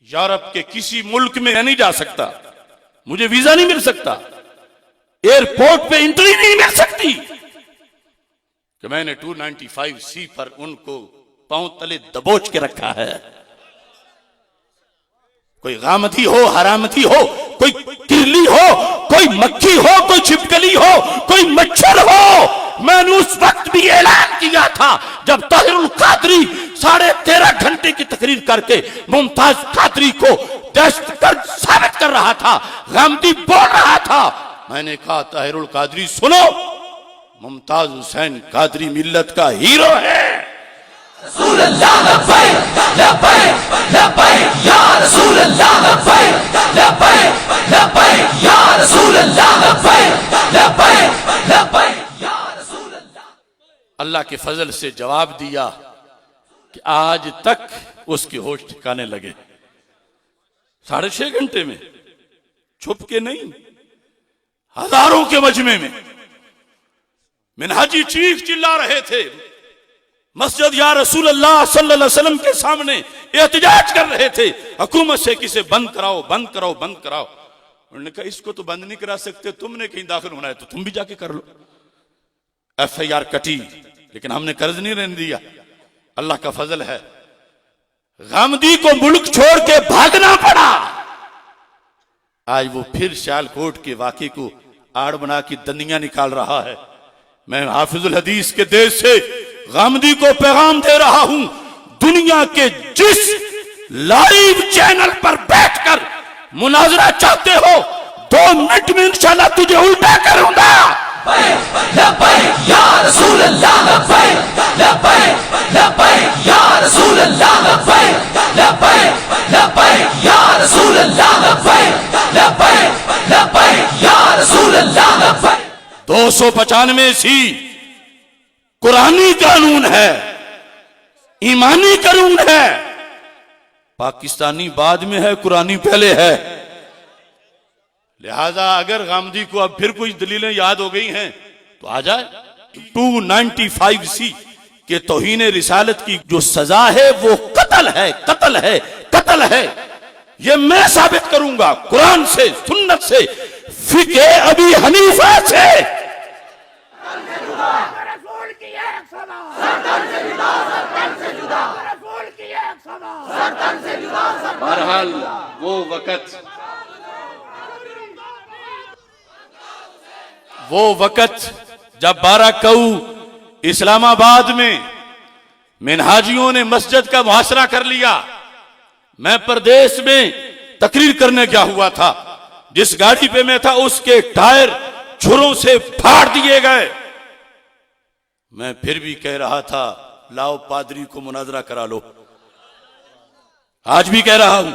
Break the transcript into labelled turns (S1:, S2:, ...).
S1: Europe के किसी मुल्क में नहीं जा सकता, मुझे वीजा नहीं मिल सकता, एयरपोर्ट पे एंट्री नहीं मिल सकती कि मैंने 295C पर उनको पांव तले दबोच के रखा है। कोई गामदी हो, हरामदी हो, कोई किरली हो, कोई मक्खी हो, कोई छिपकली हो, कोई मच्छर हो। मैंने उस वक्त भी ऐलान किया था जब ताहिरुल कादरी 13.5 घंटे की तकरीर करके मुमताज कादरी को दहशतगर्द साबित कर रहा था, गामदी बोल रहा था। मैंने कहा ताहिरुल कादरी सुनो, मुमताज हुसैन कादरी मिल्लत का हीरो है।
S2: रसूल अल्लाह लब्बैक लब्बैक लब्बैक या रसूल अल्लाह लब्बैक लब्बैक लब्बैक या रसूल अल्लाह लब्बैक लब्बैक लब्बैक या रसूल अल्लाह।
S1: अल्लाह के फजल से जवाब दिया कि आज तक उसके होश ठिकाने लगे। 6.5 घंटे में, छुप के नहीं, हजारों के मजमे में मिनहाजी चीख चिल्ला रहे थे, मस्जिद या रसूल अल्लाह सल्लल्लाहु अलैहि वसल्लम के सामने एहतजाज कर रहे थे, हुकूमत से किसे बंद कराओ, बंद कराओ, बंद कराओ। उन्होंने कहा इसको तो बंद नहीं करा सकते, तुमने कहीं दाखिल होना है तो तुम भी जाके कर लो। FIR कटी, लेकिन हमने कर्ज नहीं रहने दिया। अल्लाह का फजल है, गामदी को मुल्क छोड़ के भागना पड़ा। आज वो फिर सियालकोट के वाकई को आड़ बना के दंदियां निकाल रहा है। मैं हाफिजुल हदीस के देश से गामदी को पैगाम दे रहा हूं, दुनिया के जिस लाइव चैनल पर बैठकर मुनाजरा चाहते हो, 2 मिनट में इंशाल्लाह तुझे उल्टा करूंगा।
S2: लब्बैक या रसूल अल्लाह लब्बैक लब्बैक लब्बैक या रसूल अल्लाह लब्बैक लब्बैक लब्बैक या रसूल अल्लाह लब्बैक लब्बैक लब्बैक या रसूल अल्लाह लब्बैक।
S1: 295C कुरानी कानून है, ईमानी कानून है। पाकिस्तानी बाद में है, कुरानी पहले है। लिहाजा अगर गामदी को अब फिर कुछ दलीलें याद हो गई हैं तो आ जाए। 295C के तौहीन रिसालत की जो सजा है वो कत्ल है, कत्ल है, कत्ल है। ये मैं साबित करूंगा कुरान से, सुन्नत से, फिक़े अबी हनीफा से। बहरहाल वो वक़्त जब 12 कऊ इस्लामाबाद में मिनहाजियों ने मस्जिद का मुहासरा कर लिया, मैं प्रदेश में तकरीर करने गया हुआ था। जिस गाड़ी पे मैं था उसके टायर छुरों से फाड़ दिए गए। मैं फिर भी कह रहा था लाओ पादरी को मुनाजरा करा लो। आज भी कह रहा हूं